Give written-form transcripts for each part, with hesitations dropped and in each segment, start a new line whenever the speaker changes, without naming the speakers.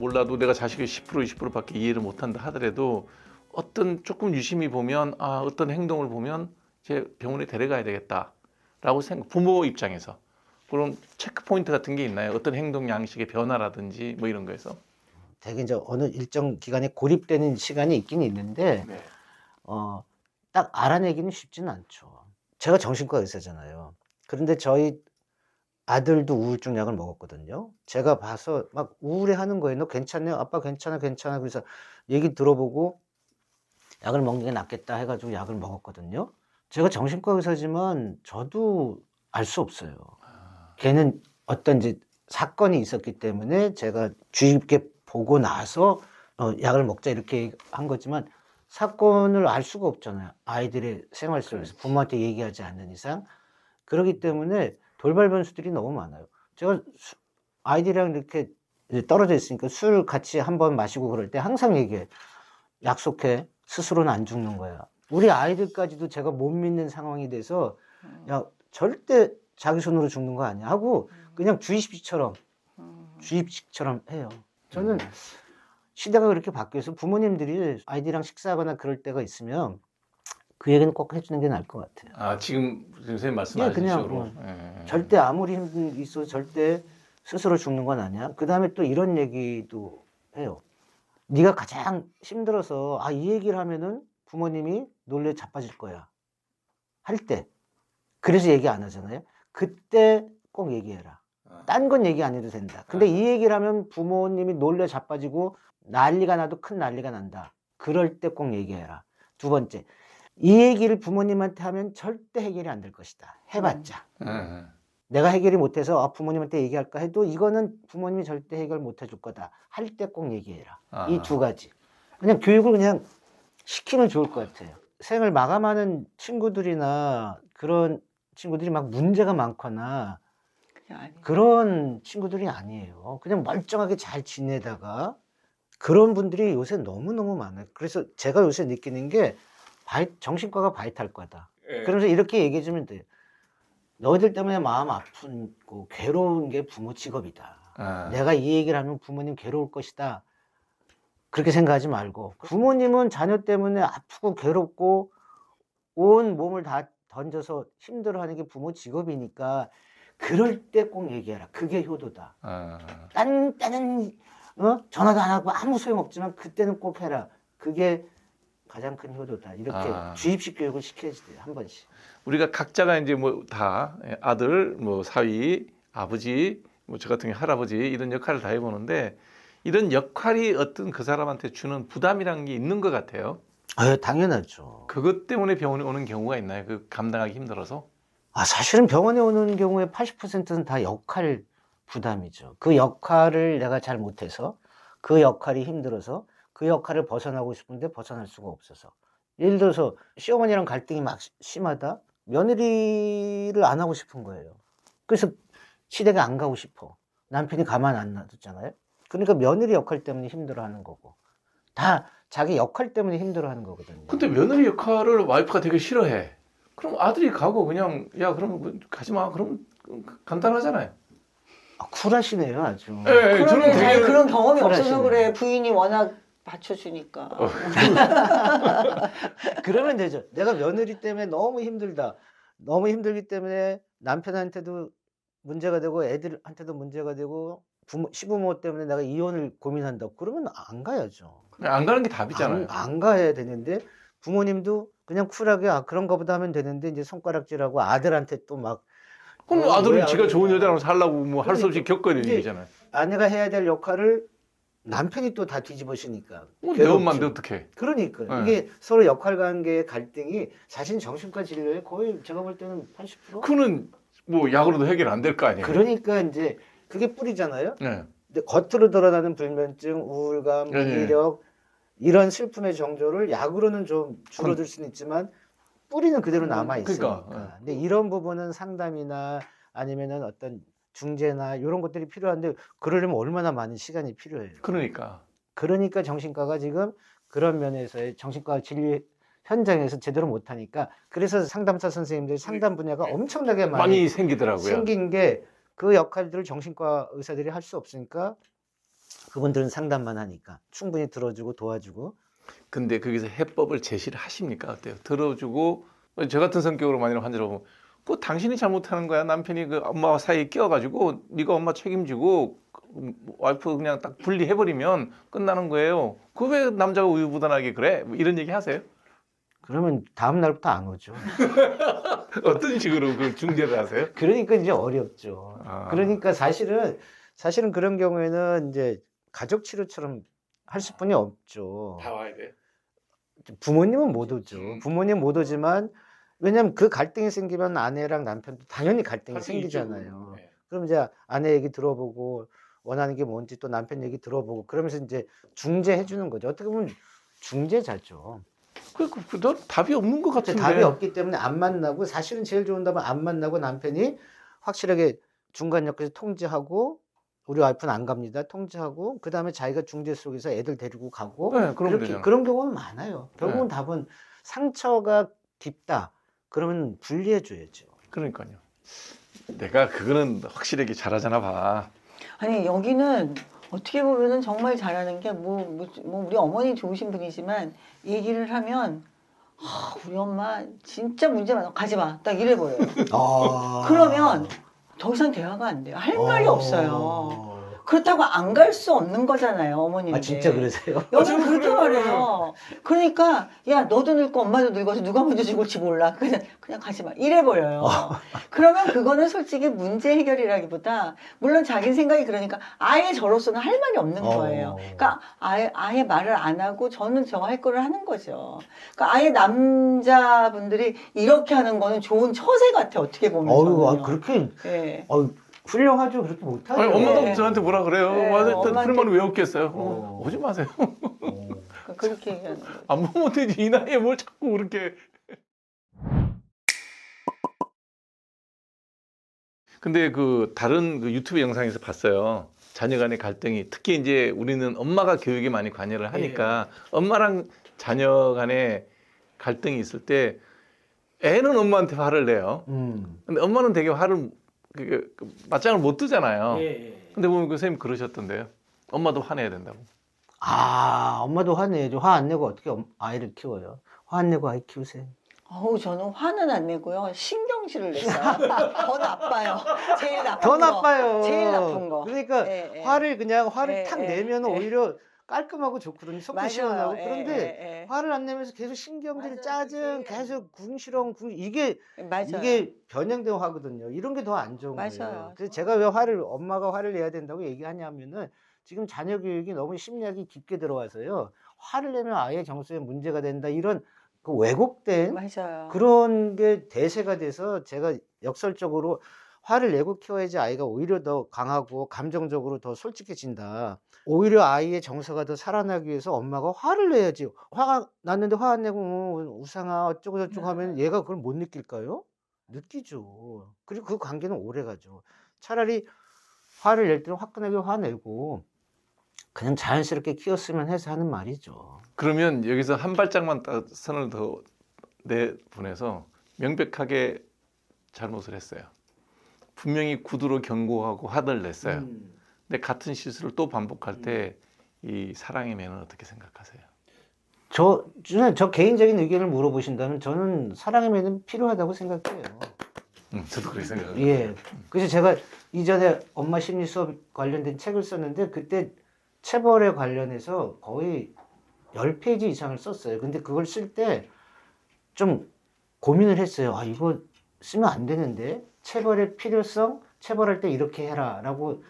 몰라도 내가 자식의 10% 20%밖에 이해를 못한다 하더라도 어떤 조금 유심히 보면 어떤 행동을 보면 제 병원에 데려가야 되겠다라고 생각. 부모 입장에서 그런 체크 포인트 같은 게 있나요? 어떤 행동 양식의 변화라든지 뭐 이런 거에서.
되게 이제 어느 일정 기간에 고립되는 시간이 있긴 있는데
네.
딱 알아내기는 쉽지는 않죠. 제가 정신과 의사잖아요. 그런데 저희 아들도 우울증 약을 먹었거든요. 제가 봐서 막 우울해하는 거예요. "너 괜찮냐? 아빠 괜찮아, 괜찮아." 그래서 얘기 들어보고 약을 먹는 게 낫겠다 해 가지고 약을 먹었거든요. 제가 정신과 의사지만 저도 알 수 없어요. 걔는 어떤 이제 사건이 있었기 때문에 제가 주의 깊게 보고 나서 약을 먹자 이렇게 한 거지만 사건을 알 수가 없잖아요. 아이들의 생활 속에서 부모한테 얘기하지 않는 이상. 그러기 때문에 돌발 변수들이 너무 많아요. 제가 아이들이랑 이렇게 이제 떨어져 있으니까 술 같이 한번 마시고 그럴 때 항상 얘기해. "약속해. 스스로는 안 죽는 거야." 우리 아이들까지도 제가 못 믿는 상황이 돼서 "야, 절대 자기 손으로 죽는 거 아니야." 하고 그냥 주입식처럼 해요. 저는 시대가 그렇게 바뀌어서 부모님들이 아이들이랑 식사하거나 그럴 때가 있으면 그 얘기는 꼭 해 주는 게 나을 것 같아요.
지금 선생님
예,
말씀하신
그냥
식으로.
절대 아무리 힘든 게 있어도 절대 스스로 죽는 건 아니야. 그다음에 또 이런 얘기도 해요. "네가 가장 힘들어서 이 얘기를 하면은 부모님이 놀래 자빠질 거야." 할 때. 그래서 얘기 안 하잖아요. 그때 꼭 얘기해라. 딴 건 얘기 안 해도 된다. 근데 이 얘기를 하면 부모님이 놀래 자빠지고 난리가 나도 큰 난리가 난다. 그럴 때 꼭 얘기해라. 두 번째, 이 얘기를 부모님한테 하면 절대 해결이 안 될 것이다. 해봤자. 내가 해결이 못해서 부모님한테 얘기할까 해도 이거는 부모님이 절대 해결 못 해줄 거다. 할 때 꼭 얘기해라. 이 두 가지. 그냥 교육을 그냥 시키면 좋을 것 같아요. 생을 마감하는 친구들이나 그런 친구들이 막 문제가 많거나 그런 친구들이 아니에요. 그냥 멀쩡하게 잘 지내다가 그런 분들이 요새 너무너무 많아요. 그래서 제가 요새 느끼는 게 정신과가 바이탈 과다. 그러면서 이렇게 얘기해 주면 돼요. "너희들 때문에 마음 아프고 괴로운 게 부모 직업이다. 내가 이 얘기를 하면 부모님 괴로울 것이다." 그렇게 생각하지 말고 부모님은 자녀 때문에 아프고 괴롭고 온 몸을 다 던져서 힘들어하는 게 부모 직업이니까 그럴 때 꼭 얘기해라. 그게 효도다. 딴 때는 전화도 안 하고 아무 소용없지만 그때는 꼭 해라. 그게 가장 큰 효도다. 이렇게 주입식 교육을 시켜야지 돼요. 한 번씩.
우리가 각자가 이제 뭐 다 아들, 뭐 사위, 아버지, 뭐 저 같은 경우 할아버지 이런 역할을 다 해보는데 이런 역할이 어떤 그 사람한테 주는 부담이라는 게 있는 것 같아요.
당연하죠.
그것 때문에 병원에 오는 경우가 있나요? 그 감당하기 힘들어서?
사실은 병원에 오는 경우에 80%는 다 역할 부담이죠. 그 역할을 내가 잘 못해서 그 역할이 힘들어서 그 역할을 벗어나고 싶은데 벗어날 수가 없어서. 예를 들어서 시어머니랑 갈등이 막 심하다. 며느리를 안 하고 싶은 거예요. 그래서 시댁에 안 가고 싶어. 남편이 가만 안 놔뒀잖아요. 그러니까 며느리 역할 때문에 힘들어하는 거고. 다 자기 역할 때문에 힘들어하는 거거든요.
근데 며느리 역할을 와이프가 되게 싫어해. 그럼 아들이 가고 그냥 야 그럼 가지 마. 그럼 간단하잖아요.
쿨하시네요, 아주.
예, 저는 되게
그런 경험이 없어서
쿨하시네.
그래. 부인이 워낙 받쳐주니까.
그러면 되죠. 내가 며느리 때문에 너무 힘들다. 너무 힘들기 때문에 남편한테도 문제가 되고 애들한테도 문제가 되고 시부모 때문에 내가 이혼을 고민한다. 그러면 안 가야죠.
안 가는 게 답이잖아요.
안 가야 되는데 부모님도 그냥 쿨하게 그런가 보다 하면 되는데 이제 손가락질하고 아들한테 또 막
그럼 아들은
왜
지가
안
좋은
그러냐.
여자랑 살라고 뭐 할 수 없이 겪어야 되는
이제
얘기잖아요.
아내가 해야 될 역할을 남편이 또 다 뒤집어시니까.
내 엄마인데 어떡해.
그러니까
네.
이게 서로 역할 관계의 갈등이 사실 정신과 진료에 거의 제가 볼 때는 80%?
그는 뭐 약으로도 해결 안 될 거 아니에요.
그러니까 이제 그게 뿌리잖아요.
네.
근데 겉으로 드러나는 불면증, 우울감,
네.
무기력 이런 슬픔의 정조를 약으로는 좀 줄어들 수는 있지만 뿌리는 그대로 남아 있으니까.
그러니까.
근데 이런 부분은 상담이나 아니면은 어떤 중재나 이런 것들이 필요한데 그러려면 얼마나 많은 시간이 필요해요. 그러니까 정신과가 지금 그런 면에서의 정신과 진료 현장에서 제대로 못하니까 그래서 상담사 선생님들 상담 분야가 엄청나게
많이 생기더라고요.
생긴 게 그 역할들을 정신과 의사들이 할 수 없으니까 그분들은 상담만 하니까 충분히 들어주고 도와주고.
근데 거기서 해법을 제시를 하십니까? 어때요? 들어주고 저 같은 성격으로 만약 환자를 보면 그 당신이 잘못하는 거야. 남편이 그 엄마와 사이에 끼어가지고 네가 엄마 책임지고 와이프 그냥 딱 분리해버리면 끝나는 거예요. 그 왜 남자가 우유부단하게 그래? 뭐 이런 얘기 하세요?
그러면 다음 날부터 안 오죠.
어떤 식으로 그 중재를 하세요?
그러니까 이제 어렵죠.
아.
그러니까 사실은 그런 경우에는 이제 가족 치료처럼 할 수뿐이 없죠.
다 와야 돼.
부모님은 못 오죠. 부모님 못 오지만 왜냐면 그 갈등이 생기면 아내랑 남편도 당연히 갈등이 생기잖아요.
네.
그럼 이제 아내 얘기 들어보고 원하는 게 뭔지 또 남편 얘기 들어보고 그러면서 이제 중재해 주는 거죠. 어떻게 보면 중재자죠.
너 답이 없는 것
근데
같은데.
답이 없기 때문에 안 만나고 사실은 제일 좋은 답은 안 만나고 남편이 확실하게 중간 역에서 통제하고 우리 와이프는 안 갑니다. 통제하고 그다음에 자기가 중재 속에서 애들 데리고 가고
네, 그러면 되잖아.
그런 경우는 많아요. 결국은 답은 상처가 깊다. 그러면 분리해 줘야죠.
그러니까요. 내가 그거는 확실하게 잘하잖아 봐.
아니 여기는 어떻게 보면은 정말 잘하는 게 뭐 우리 어머니 좋으신 분이지만 얘기를 하면 우리 엄마 진짜 문제 많아 가지 마 딱 이래 버려요. 그러면 더 이상 대화가 안 돼요. 할 말이 없어요. 그렇다고 안 갈 수 없는 거잖아요, 어머님인데.
아 진짜 그러세요?
여기는 그렇게 말해요. 그러니까 야 너도 늙고 엄마도 늙어서 누가 먼저 죽을지 몰라. 그냥 가지 마. 이래 버려요. 그러면 그거는 솔직히 문제 해결이라기보다 물론 자기 생각이 그러니까 아예 저로서는 할 말이 없는 거예요. 그러니까 아예 말을 안 하고 저는 저 할 거를 하는 거죠. 그러니까 아예 남자분들이 이렇게 하는 거는 좋은 처세 같아 어떻게 보면. 저는요.
그렇게
예.
훌륭하죠. 그렇게 못하죠.
아니, 엄마도
네.
저한테 뭐라 그래요?
네,
맞아,
엄마한테-
그런 말을 왜 없겠어요?
어.
오지 마세요.
그렇게 얘기하는 거죠.
안 보면 되지. 이 나이에 뭘 자꾸 그렇게. 근데 그 다른 그 유튜브 영상에서 봤어요. 자녀 간의 갈등이 특히 이제 우리는 엄마가 교육에 많이 관여를 하니까 엄마랑 자녀 간의 갈등이 있을 때 애는 엄마한테 화를 내요. 근데 엄마는 되게 화를 맞짱을 못 뜨잖아요. 근데 보면 그 선생님 그러셨던데요. 엄마도 화내야 된다고.
엄마도 화내야죠. 화 안 내고 어떻게 아이를 키워요? 화 안 내고 아이 키우세요.
저는 화는 안 내고요. 신경질을 냈어요. 더 나빠요. 제일 나쁜
더
거.
나빠요.
제일 나쁜 거.
그러니까
예, 예.
화를
예,
탁
예,
내면
예.
오히려 깔끔하고 좋거든요. 속도
맞아요.
시원하고.
예,
그런데
예, 예.
화를 안 내면서 계속 신경질,
맞아요.
짜증,
그게-
계속 궁시렁, 이게
맞아요.
이게 변형된 화거든요. 이런 게 더 안 좋은
맞아요.
거예요. 그래서 제가 왜 엄마가 화를 내야 된다고 얘기하냐면은 지금 자녀 교육이 너무 심리학이 깊게 들어와서요. 화를 내면 아이의 정서에 문제가 된다. 이런 그 왜곡된
맞아요.
그런 게 대세가 돼서 제가 역설적으로 화를 내고 키워야지 아이가 오히려 더 강하고 감정적으로 더 솔직해진다. 오히려 아이의 정서가 더 살아나기 위해서 엄마가 화를 내야지. 화가 났는데 화 안 내고 우상아 어쩌고 저쩌고 하면 얘가 그걸 못 느낄까요? 느끼죠. 그리고 그 관계는 오래 가죠. 차라리 화를 낼 때는 화끈하게 화내고 그냥 자연스럽게 키웠으면 해서 하는 말이죠.
그러면 여기서 한 발짝만 선을 더 내보내서 명백하게 잘못을 했어요. 분명히 구두로 경고하고 화를 냈어요. 근데 같은 실수를 또 반복할 때 이 사랑의 매는 어떻게 생각하세요?
저 개인적인 의견을 물어보신다면 저는 사랑의 매는 필요하다고 생각해요.
저도 그렇게 생각해요.
예. 그래서 제가 이전에 엄마 심리 수업 관련된 책을 썼는데 그때 체벌에 관련해서 거의 10페이지 이상을 썼어요. 근데 그걸 쓸 때 좀 고민을 했어요. 이거 쓰면 안 되는데 체벌의 필요성, 체벌할 때 이렇게 해라 라고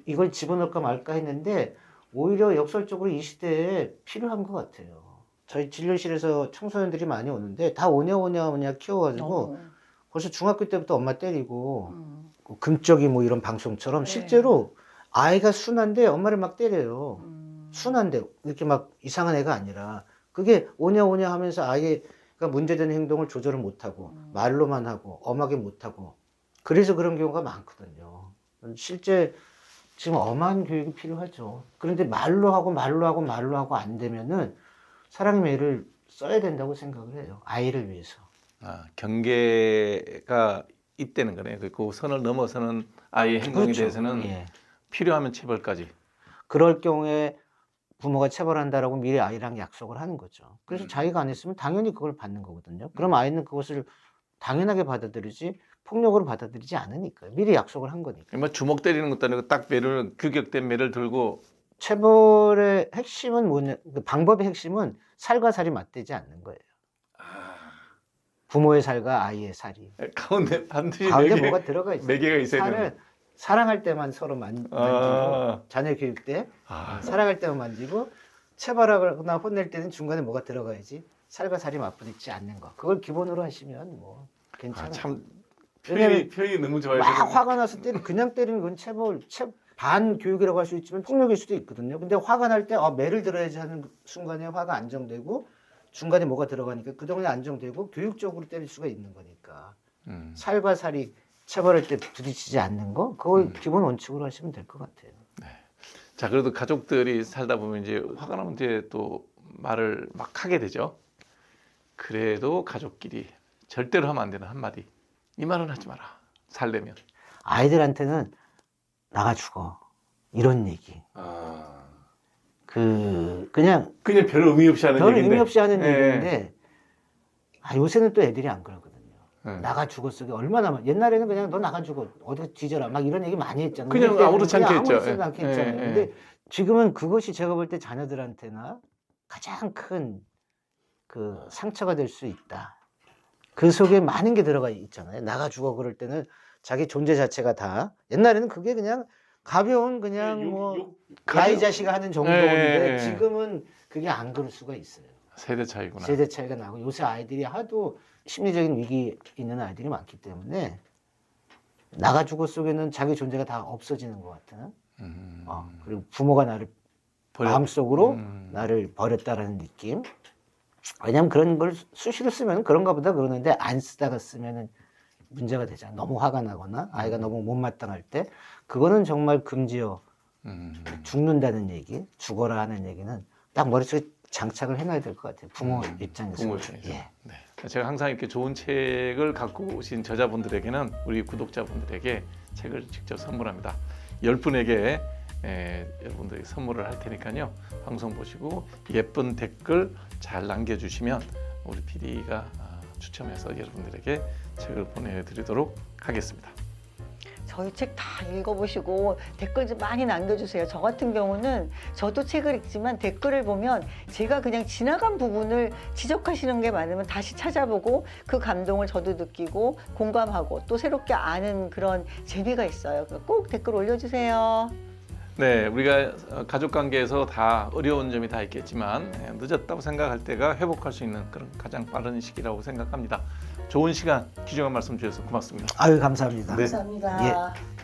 이걸 집어넣을까 말까 했는데 오히려 역설적으로 이 시대에 필요한 것 같아요. 저희 진료실에서 청소년들이 많이 오는데 다 오냐 키워가지고 벌써 중학교 때부터 엄마 때리고 금쪽이 뭐 이런 방송처럼
네.
실제로 아이가 순한데 엄마를 막 때려요. 순한데 이렇게 막 이상한 애가 아니라 그게 오냐 하면서 아이가 문제되는 행동을 조절을 못하고 말로만 하고 엄하게 못하고 그래서 그런 경우가 많거든요. 실제 지금 엄한 교육이 필요하죠. 그런데 말로 하고 안 되면은 사랑의 매를 써야 된다고 생각을 해요. 아이를 위해서.
경계가 있다는 거네요. 그 선을 넘어서는 아이의 행동에
그렇죠.
대해서는
예.
필요하면 체벌까지.
그럴 경우에 부모가 체벌한다라고 미리 아이랑 약속을 하는 거죠. 그래서 자기가 안 했으면 당연히 그걸 받는 거거든요. 그럼 아이는 그것을 당연하게 받아들이지 폭력으로 받아들이지 않으니까요. 미리 약속을 한 거니까.
뭐 주먹 때리는 것도 아니고 딱 매를 규격된 매를 들고
체벌의 핵심은 뭐냐? 그 방법의 핵심은 살과 살이 맞대지 않는 거예요. 부모의 살과 아이의 살이.
가운데 반드시
가운데
네 개,
뭐가 들어가 있어요.
네 개가 있어야 되는.
살은 사랑할 때만 서로 만지고 자녀 교육 때 사랑할 때만 만지고 체벌하거나 혼낼 때는 중간에 뭐가 들어가야지 살과 살이 맞부딪지 않는 거. 그걸 기본으로 하시면 뭐 괜찮아요.
참
왜냐면
표현이 너무 좋아요.
막 화가 나서 그냥 때리는 건 체벌, 반교육이라고 할 수 있지만 폭력일 수도 있거든요. 근데 화가 날 때 매를 들어야지 하는 순간에 화가 안정되고 중간에 뭐가 들어가니까 그동안에 안정되고 교육적으로 때릴 수가 있는 거니까 살과 살이 체벌할 때 부딪히지 않는 거 그걸 기본 원칙으로 하시면 될 것 같아요.
자, 그래도 가족들이 살다 보면 이제 화가 나면 이제 또 말을 막 하게 되죠. 그래도 가족끼리 절대로 하면 안 되는 한마디. 이 말은 하지 마라. 살려면.
아이들한테는 나가 죽어 이런 얘기. 그냥
별 의미 없이 하는
별
얘기인데.
의미 없이 하는
예.
얘기인데 요새는 또 애들이 안 그러거든요.
예.
나가 죽었어. 얼마나 옛날에는 그냥 너 나가 죽어 어디 뒤져라 막 이런 얘기 많이 했잖아요.
그냥
우리 때는
아무렇지 않게
그냥
했죠.
아무렇지 않게
예.
했잖아요.
예.
근데 지금은 그것이 제가 볼 때 자녀들한테나 가장 큰 그 상처가 될 수 있다. 그 속에 많은 게 들어가 있잖아요. 나가 죽어 그럴 때는 자기 존재 자체가 다 옛날에는 그게 그냥 가벼운 그냥 뭐 가이 자식아 하는 정도인데
예.
지금은 그게 안 그럴 수가 있어요.
세대 차이구나.
세대 차이가 나고 요새 아이들이 하도 심리적인 위기 있는 아이들이 많기 때문에 나가 죽어 속에는 자기 존재가 다 없어지는 것 같은 그리고 부모가 나를 마음속으로 나를 버렸다라는 느낌. 왜냐하면 그런 걸 수시로 쓰면 그런가 보다 그러는데 안 쓰다가 쓰면은 문제가 되잖아. 너무 화가 나거나 아이가 너무 못마땅할 때 그거는 정말 금지어 죽는다는 얘기, 죽어라 하는 얘기는 딱 머릿속에 장착을 해놔야 될 것 같아요. 부모 입장에서.
부모 입장에서.
예.
네. 제가 항상 이렇게 좋은 책을 갖고 오신 저자분들에게는 우리 구독자분들에게 책을 직접 선물합니다. 10분에게 여러분들이 선물을 할 테니까요. 방송 보시고 예쁜 댓글 잘 남겨주시면 우리 PD가 추첨해서 여러분들에게 책을 보내드리도록 하겠습니다.
저희 책 다 읽어보시고 댓글 좀 많이 남겨주세요. 저 같은 경우는 저도 책을 읽지만 댓글을 보면 제가 그냥 지나간 부분을 지적하시는 게 많으면 다시 찾아보고 그 감동을 저도 느끼고 공감하고 또 새롭게 아는 그런 재미가 있어요. 꼭 댓글 올려주세요.
네, 우리가 가족 관계에서 다 어려운 점이 다 있겠지만 늦었다고 생각할 때가 회복할 수 있는 그런 가장 빠른 시기라고 생각합니다. 좋은 시간, 귀중한 말씀 주셔서 고맙습니다.
아유 감사합니다.
네.
감사합니다.
예.